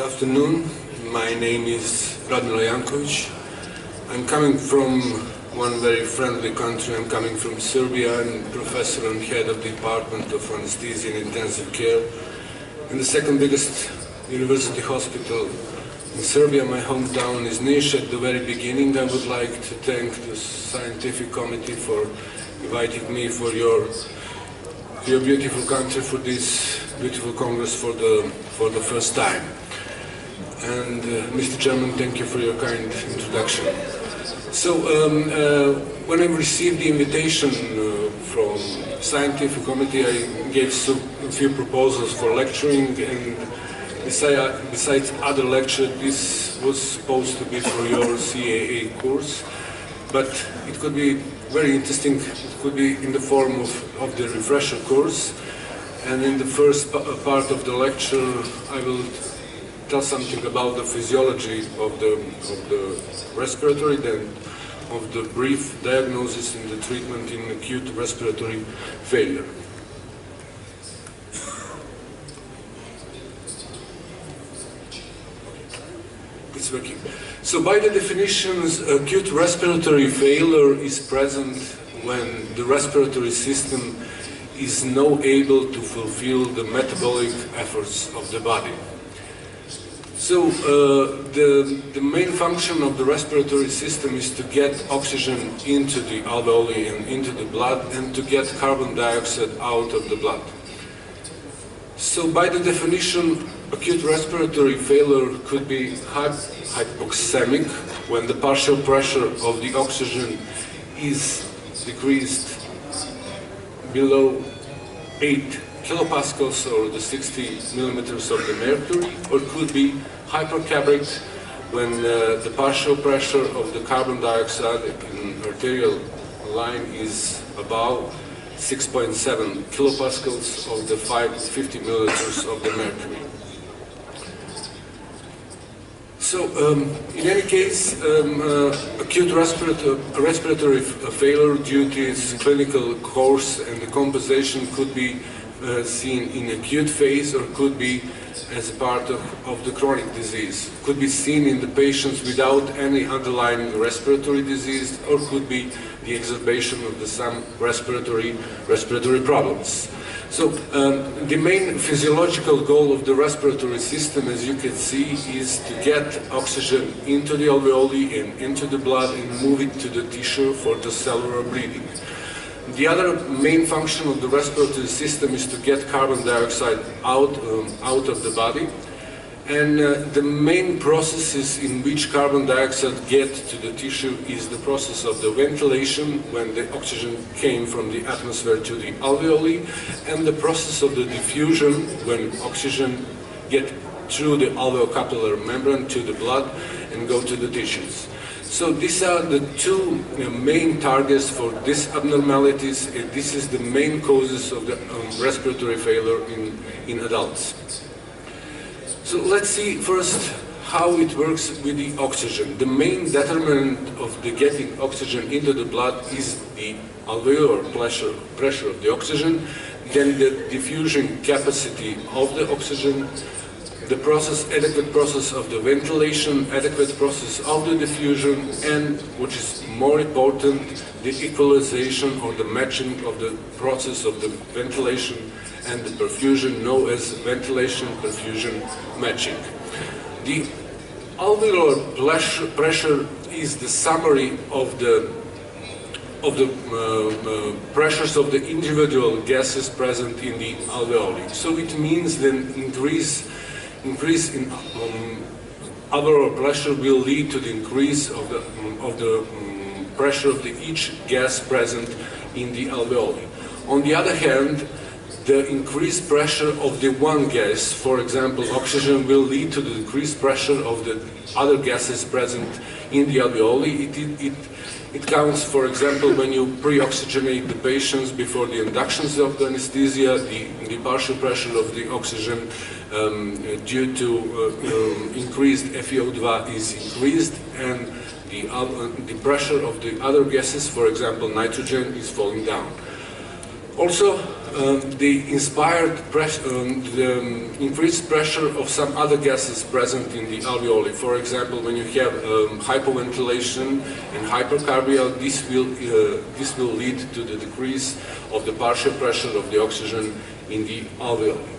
afternoon. My name is Radmilo Jankovic. I'm coming from one very friendly country. I'm coming from Serbia. I'm professor and head of the Department of Anesthesia and Intensive Care in the second biggest university hospital in Serbia. My hometown is Niš. At the very beginning, I would like to thank the scientific committee for inviting me for your beautiful country, for this beautiful congress for the first time. And Mr. Chairman, thank you for your kind introduction. So when I received the invitation from scientific committee, I gave a few proposals for lecturing, and besides other lecture, this was supposed to be for your CAA course, but it could be very interesting. It could be in the form of the refresher course, and in the first part of the lecture I will tell something about the physiology of the respiratory, then of the brief diagnosis and the treatment in acute respiratory failure. It's working. So by the definitions, acute respiratory failure is present when the respiratory system is not able to fulfill the metabolic efforts of the body. So the main function of the respiratory system is to get oxygen into the alveoli and into the blood, and to get carbon dioxide out of the blood. So by the definition, acute respiratory failure could be hypoxemic, when the partial pressure of the oxygen is decreased below 8 kilopascals, or the 60 millimeters of the mercury, or could be hypercabric, when the partial pressure of the carbon dioxide in arterial line is above 6.7 kilopascals of the 50 milliliters of the mercury. So, in any case, acute respiratory failure due to its clinical course and the composition could be seen in acute phase, or could be as a part of the chronic disease. Could be seen in the patients without any underlying respiratory disease, or could be the exacerbation of some respiratory problems. So the main physiological goal of the respiratory system, as you can see, is to get oxygen into the alveoli and into the blood and move it to the tissue for the cellular breathing. The other main function of the respiratory system is to get carbon dioxide out of the body, and the main processes in which carbon dioxide gets to the tissue is the process of the ventilation, when the oxygen came from the atmosphere to the alveoli, and the process of the diffusion, when oxygen gets through the alveolar membrane to the blood and go to the tissues. So these are the two main targets for these abnormalities, and this is the main causes of the respiratory failure in adults. So let's see first how it works with the oxygen. The main determinant of the getting oxygen into the blood is the alveolar pressure of the oxygen, then the diffusion capacity of the oxygen, the adequate process of the ventilation, adequate process of the diffusion, and, which is more important, the equalization or the matching of the process of the ventilation and the perfusion, known as ventilation-perfusion matching. The alveolar pressure is the summary of the pressures of the individual gases present in the alveoli. So it means that increase in alveolar pressure will lead to the increase of the pressure of each gas present in the alveoli. On the other hand, the increased pressure of the one gas, for example oxygen, will lead to the decreased pressure of the other gases present in the alveoli. It counts, for example, when you pre-oxygenate the patients before the inductions of the anesthesia, the partial pressure of the oxygen due to increased FeO2 is increased, and the pressure of the other gases, for example nitrogen, is falling down. Also, the increased pressure of some other gases present in the alveoli. For example, when you have hypoventilation and hypercarbia, this will lead to the decrease of the partial pressure of the oxygen in the alveoli.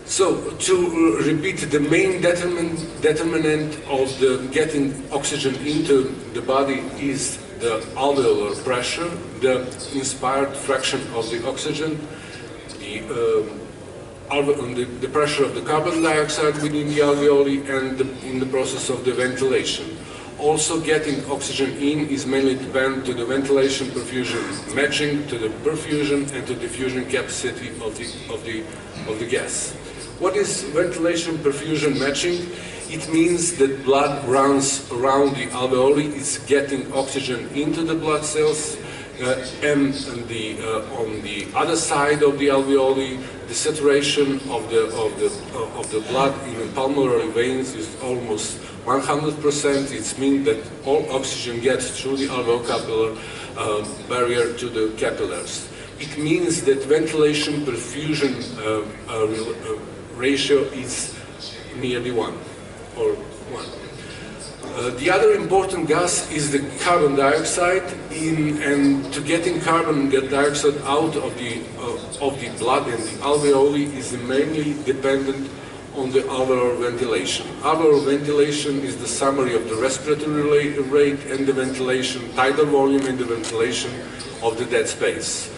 So, to repeat, the main determinant of the getting oxygen into the body is the alveolar pressure, the inspired fraction of the oxygen, the pressure of the carbon dioxide within the alveoli, and in the process of the ventilation. Also, getting oxygen in is mainly dependent to the ventilation perfusion matching, to the perfusion, and to the diffusion capacity of the gas. What is ventilation perfusion matching? It means that blood runs around the alveoli, it's getting oxygen into the blood cells, and on the other side of the alveoli, the saturation of the blood in the pulmonary veins is almost 100%. It means that all oxygen gets through the alveolar barrier to the capillaries. It means that ventilation perfusion ratio is nearly 1. Or 1. The other important gas is the carbon dioxide, and to getting carbon dioxide out of the blood and the alveoli is mainly dependent on the alveolar ventilation. Alveolar ventilation is the summary of the respiratory rate and the ventilation, tidal volume and the ventilation of the dead space.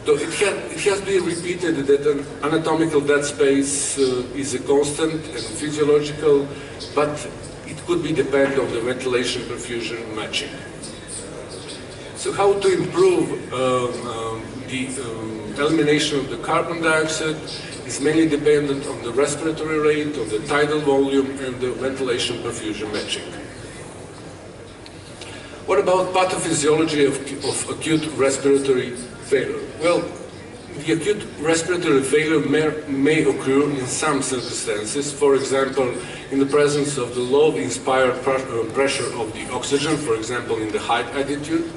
So it has been repeated that an anatomical dead space is a constant and physiological, but it could be dependent on the ventilation perfusion matching. So how to improve the elimination of the carbon dioxide is mainly dependent on the respiratory rate, on the tidal volume, and the ventilation perfusion matching. What about pathophysiology of acute respiratory failure? Well, the acute respiratory failure may occur in some circumstances, for example, in the presence of the low inspired pressure of the oxygen, for example, in the high altitude,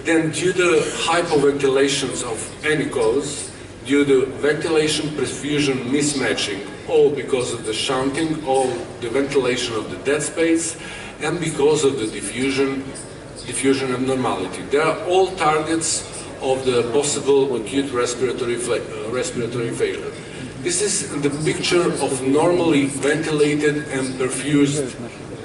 then due to hypoventilations of any cause, due to ventilation perfusion mismatching, all because of the shunting, all the ventilation of the dead space, and because of the diffusion abnormality. They are all targets of the possible acute respiratory failure. This is the picture of normally ventilated and perfused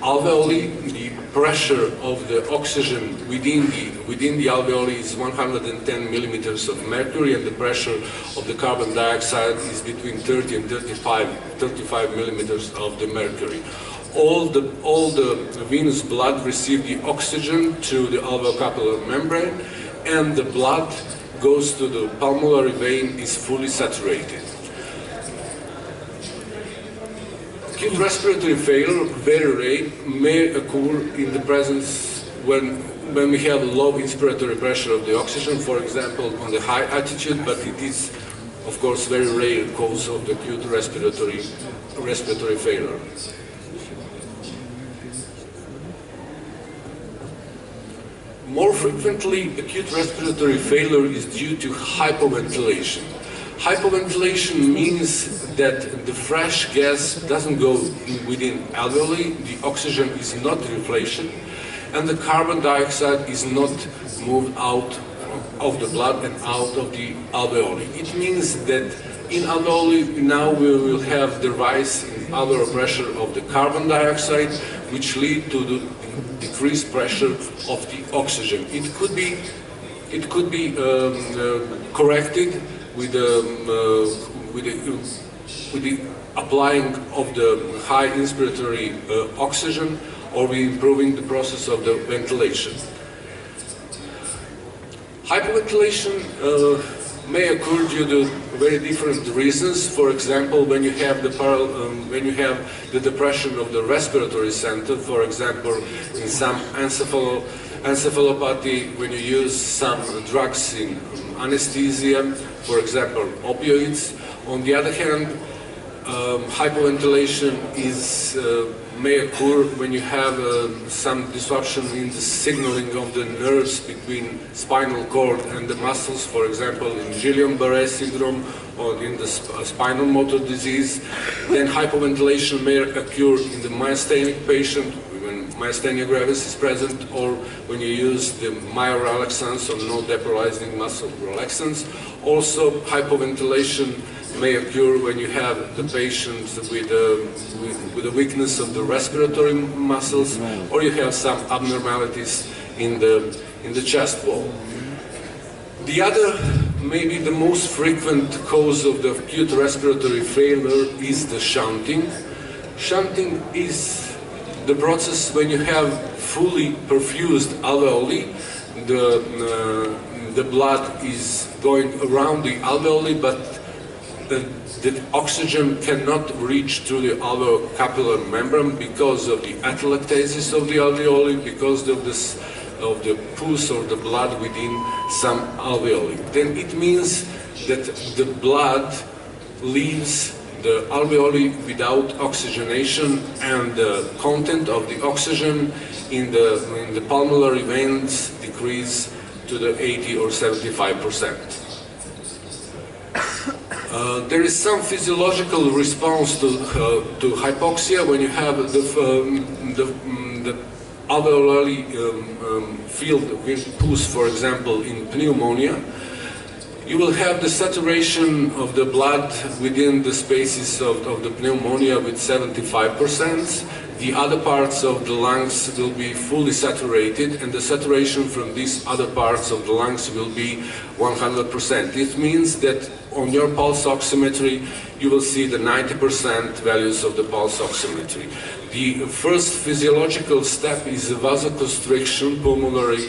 alveoli. The pressure of the oxygen within the alveoli is 110 millimeters of mercury, and the pressure of the carbon dioxide is between 30 and 35 millimeters of the mercury. All the venous blood receives the oxygen through the alveolar membrane, and the blood goes to the pulmonary vein, is fully saturated. Acute respiratory failure, very rare, may occur in the presence when we have low inspiratory pressure of the oxygen, for example, on the high altitude, but it is, of course, very rare cause of the acute respiratory failure. More frequently, acute respiratory failure is due to hypoventilation. Hypoventilation means that the fresh gas doesn't go within alveoli, the oxygen is not refreshed, and the carbon dioxide is not moved out of the blood and out of the alveoli. It means that in alveoli now we will have the rise in alveolar pressure of the carbon dioxide, which lead to the decreased pressure of the oxygen. It could be corrected with the applying of the high inspiratory oxygen, or with improving the process of the ventilation. Hypoventilation may occur due to very different reasons. For example, when you have the depression of the respiratory center, for example, in some encephalopathy, when you use some drugs in anesthesia, for example, opioids. On the other hand, hypoventilation may occur when you have some disruption in the signaling of the nerves between spinal cord and the muscles, for example, in Guillain-Barré syndrome or in the spinal motor disease. Then hypoventilation may occur in the myasthenic patient when myasthenia gravis is present, or when you use the myorelaxants or no-depolarizing muscle relaxants. Also, hypoventilation may occur when you have the patients with a weakness of the respiratory muscles, or you have some abnormalities in the chest wall. The other, maybe the most frequent cause of the acute respiratory failure is the shunting. Shunting is the process when you have fully perfused alveoli. The blood is going around the alveoli, but the oxygen cannot reach to the alveolar membrane because of the atelectasis of the alveoli, because of the pus or the blood within some alveoli. Then it means that the blood leaves the alveoli without oxygenation, and the content of the oxygen in the pulmonary veins decrease to the 80 or 75%. There is some physiological response to hypoxia when you have the alveoli filled with pus, for example, in pneumonia. You will have the saturation of the blood within the spaces of the pneumonia with 75%. The other parts of the lungs will be fully saturated, and the saturation from these other parts of the lungs will be 100%. It means that on your pulse oximetry, you will see the 90% values of the pulse oximetry. The first physiological step is vasoconstriction, pulmonary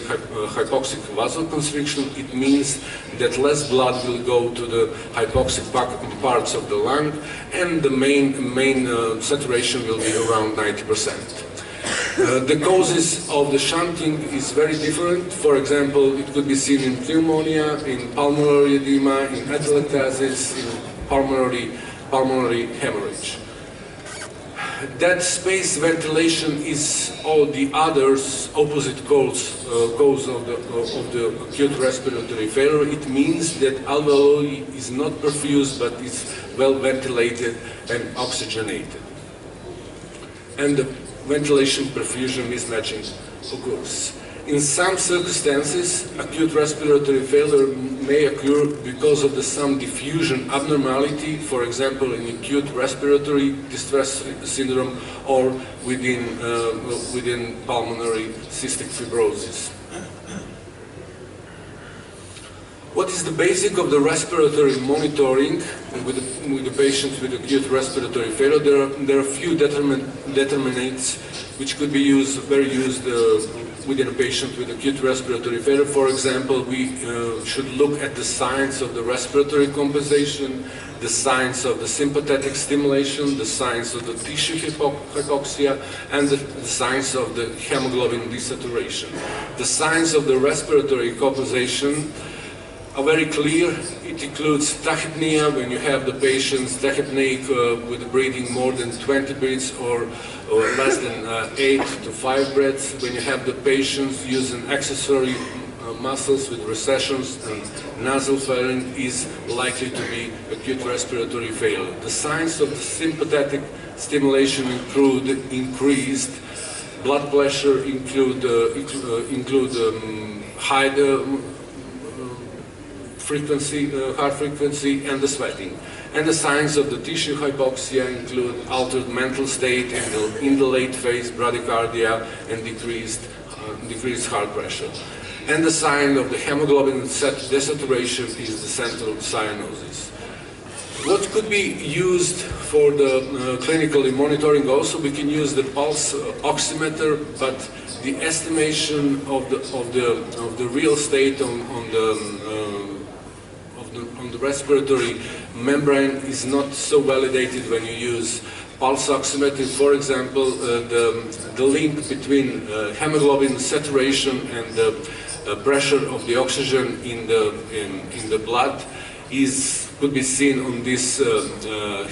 hypoxic vasoconstriction. It means that less blood will go to the hypoxic parts of the lung, and the main saturation will be around 90%. The causes of the shunting is very different. For example, it could be seen in pneumonia, in pulmonary edema, in atelectasis, in pulmonary hemorrhage. That space ventilation is all the others opposite cause of the acute respiratory failure. It means that alveoli is not perfused, but is well ventilated and oxygenated. And the ventilation perfusion mismatching occurs. In some circumstances, acute respiratory failure may occur because of some diffusion abnormality, for example, in acute respiratory distress syndrome or within pulmonary cystic fibrosis. What is the basic of the respiratory monitoring with the patients with acute respiratory failure? There are a few determinants which could be used within a patient with acute respiratory failure. For example, we should look at the signs of the respiratory compensation, the signs of the sympathetic stimulation, the signs of the tissue hypoxia, and the signs of the hemoglobin desaturation. The signs of the respiratory compensation are very clear. It includes tachypnea when you have the patients tachypneic with breathing more than 20 breaths or less than 8 to 5 breaths. When you have the patients using accessory muscles with recessions and nasal flaring, is likely to be acute respiratory failure. The signs of the sympathetic stimulation include increased blood pressure, include high heart frequency, and the sweating. And the signs of the tissue hypoxia include altered mental state and in the late phase bradycardia and decreased heart pressure. And the sign of the hemoglobin desaturation is the central cyanosis. What could be used for the clinical monitoring? Also, we can use the pulse oximeter, but the estimation of the real state on the respiratory membrane is not so validated when you use pulse oximetry. For example, the link between hemoglobin saturation and the pressure of the oxygen in the blood is could be seen on this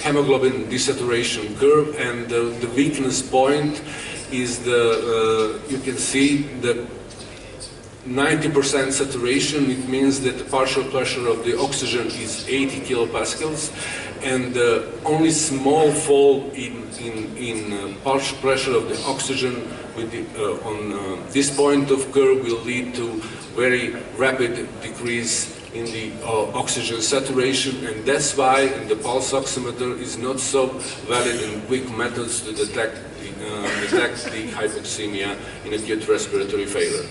hemoglobin desaturation curve, and the weakness point is the, you can see the 90% saturation. It means that the partial pressure of the oxygen is 80 kilopascals, and only small fall in partial pressure of the oxygen with on this point of curve will lead to very rapid decrease in the oxygen saturation, and that's why the pulse oximeter is not so valid and quick methods to detect the hypoxemia in acute respiratory failure.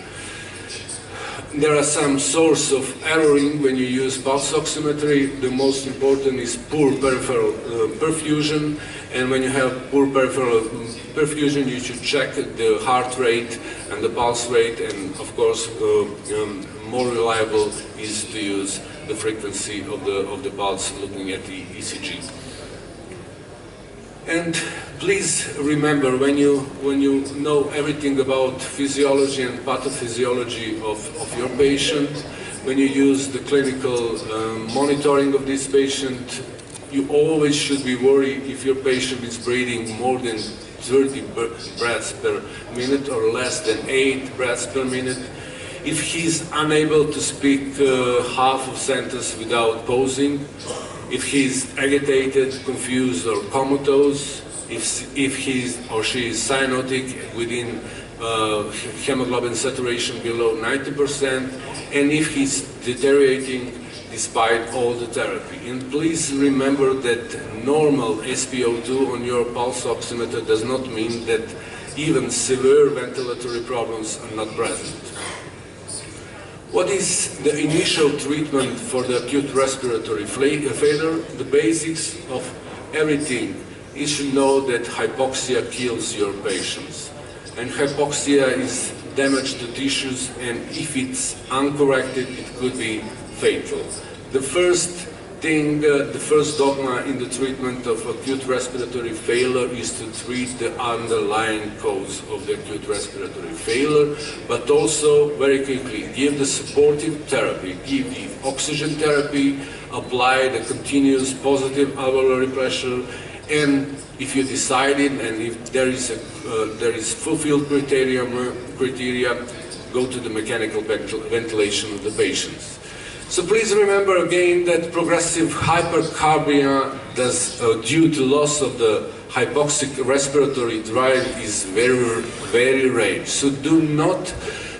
There are some sources of erroring when you use pulse oximetry. The most important is poor peripheral perfusion, and when you have poor peripheral perfusion, you should check the heart rate and the pulse rate, and of course more reliable is to use the frequency of the pulse looking at the ECG. And please remember, when you know everything about physiology and pathophysiology of your patient, when you use the clinical monitoring of this patient, you always should be worried if your patient is breathing more than 30 breaths per minute or less than 8 breaths per minute. If he's unable to speak half of sentence without pausing, if he's agitated, confused, or comatose, if he or she is cyanotic within hemoglobin saturation below 90%, and if he's deteriorating despite all the therapy. And please remember that normal SpO2 on your pulse oximeter does not mean that even severe ventilatory problems are not present. What is the initial treatment for the acute respiratory failure? The basics of everything. You should know that hypoxia kills your patients. And hypoxia is damage to tissues, and if it's uncorrected, it could be fatal. The first thing, the first dogma in the treatment of acute respiratory failure is to treat the underlying cause of the acute respiratory failure, but also very quickly give the supportive therapy, give the oxygen therapy, apply the continuous positive alveolar pressure, and if you decided and if there is fulfilled criteria, go to the mechanical ventilation of the patients. So please remember again that progressive hypercarbia due to loss of the hypoxic respiratory drive is very, very rare. So do not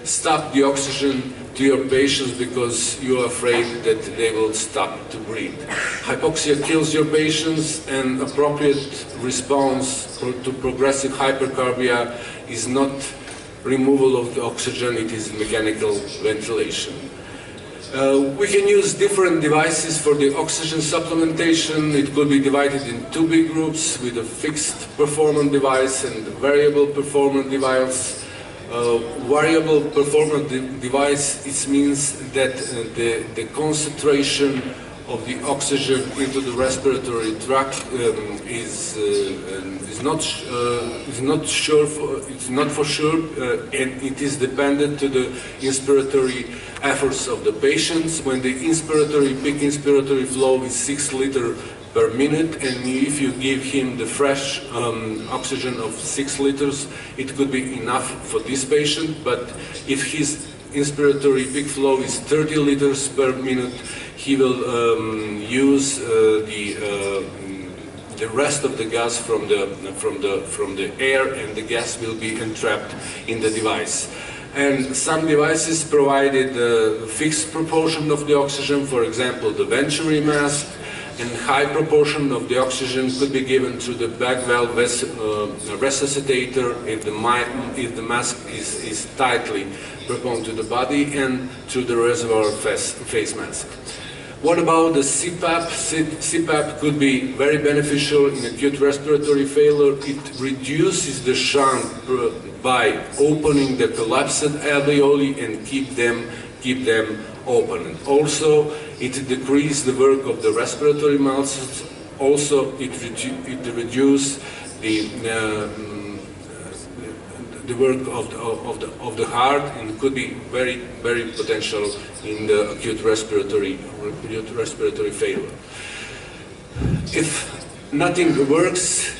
stop the oxygen to your patients because you are afraid that they will stop to breathe. Hypoxia kills your patients, and appropriate response to progressive hypercarbia is not removal of the oxygen, it is mechanical ventilation. We can use different devices for the oxygen supplementation. It could be divided in two big groups with a fixed performance device and a variable performance device. Variable performance device, it means that the concentration of the oxygen into the respiratory tract is not for sure, and it is dependent to the inspiratory efforts of the patients. When the peak inspiratory flow is 6 liters per minute, and if you give him the fresh oxygen of 6 liters, it could be enough for this patient. But if his inspiratory peak flow is 30 liters per minute, he will use the rest of the gas from the air, and the gas will be entrapped in the device. And some devices provided a fixed proportion of the oxygen, for example, the Venturi mask, and high proportion of the oxygen could be given through the back valve resuscitator if the mask is tightly proposed to the body, and through the reservoir face mask. What about the Cpap? Cpap could be very beneficial in acute respiratory failure. It reduces the shunt by opening the collapsed alveoli and keep them open. And also, it decreases the work of the respiratory muscles. Also, it reduces the work of the heart, and could be very, very potential in the acute respiratory failure. If nothing works,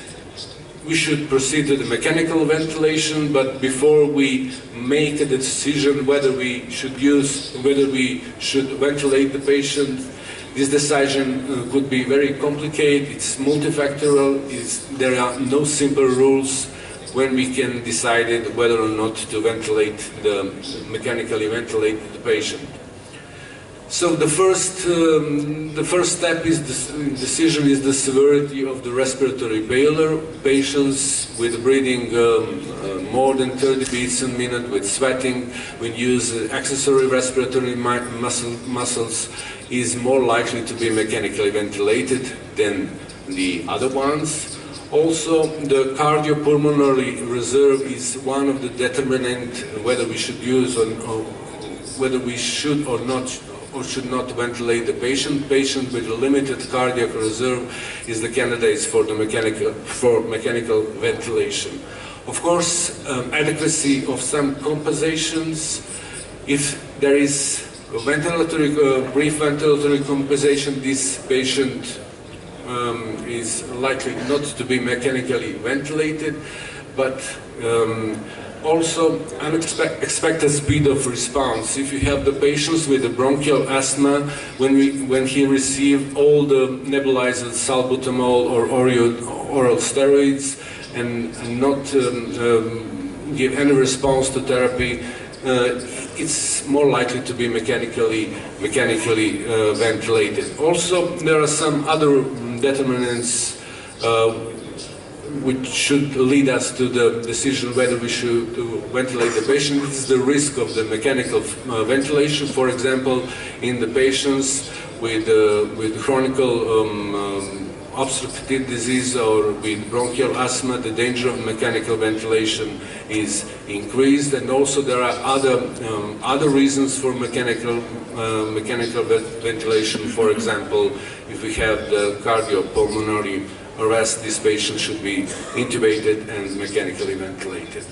we should proceed to the mechanical ventilation, but before we make a decision whether we should ventilate the patient, this decision could be very complicated. It's multifactorial. There are no simple rules when we can decide whether or not to mechanically ventilate the patient. So the first step is decision is the severity of the respiratory failure. Patients with breathing more than 30 beats a minute, with sweating, when use accessory respiratory muscles, is more likely to be mechanically ventilated than the other ones. Also, the cardiopulmonary reserve is one of the determinants whether we should use or whether we should or should not ventilate the patient. Patient with a limited cardiac reserve is the candidates for mechanical ventilation. Of course, adequacy of some compensations. If there is a brief ventilatory compensation, this patient is likely not to be mechanically ventilated, but also unexpected speed of response. If you have the patients with the bronchial asthma, when he received all the nebulized salbutamol or oral steroids and not give any response to therapy, it's more likely to be mechanically ventilated. Also, there are some other determinants which should lead us to the decision whether we should ventilate the patient. This is the risk of the mechanical ventilation. For example, in the patients with chronic obstructive disease or with bronchial asthma, the danger of mechanical ventilation is increased, and also there are other reasons for mechanical ventilation. For example, if we have the cardiopulmonary arrest, this patient should be intubated and mechanically ventilated.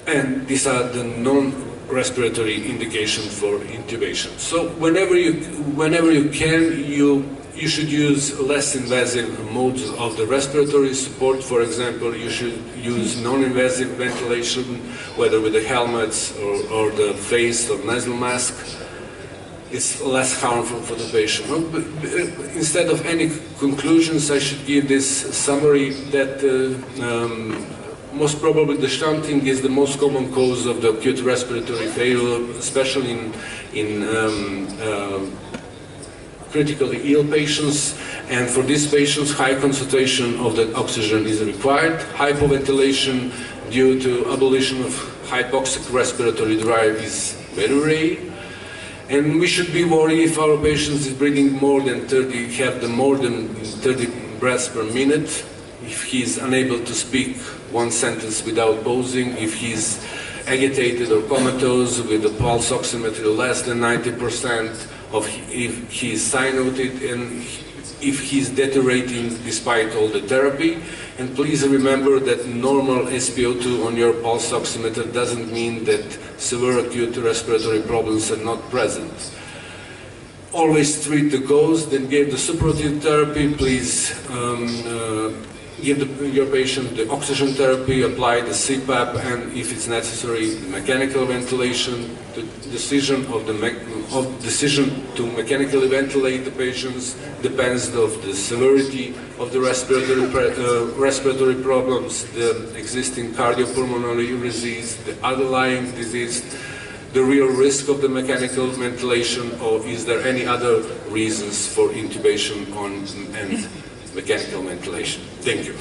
And these are the non-respiratory indications for intubation. So whenever you can, you should use less invasive modes of the respiratory support. For example, you should use non-invasive ventilation, whether with the helmets or the face or nasal mask. It's less harmful for the patient. Instead of any conclusions, I should give this summary that most probably the shunting is the most common cause of the acute respiratory failure, especially in critically ill patients, and for these patients high concentration of the oxygen is required. Hypoventilation due to abolition of hypoxic respiratory drive is very rare. And we should be worried if our patient is breathing more than 30 breaths per minute, if he is unable to speak one sentence without pausing, if he is agitated or comatose with the pulse oximetry less than 90%, if he is cyanoted, and if he is deteriorating despite all the therapy. And please remember that normal SpO2 on your pulse oximeter doesn't mean that severe acute respiratory problems are not present. Always treat the cause, then give the suppurative therapy. Please give your patient the oxygen therapy, apply the Cpap, and if it's necessary, the mechanical ventilation. The decision to mechanically ventilate the patients depends on the severity of the respiratory problems, the existing cardiopulmonary disease, the underlying disease, the real risk of the mechanical ventilation, or is there any other reasons for intubation and mechanical ventilation. Thank you.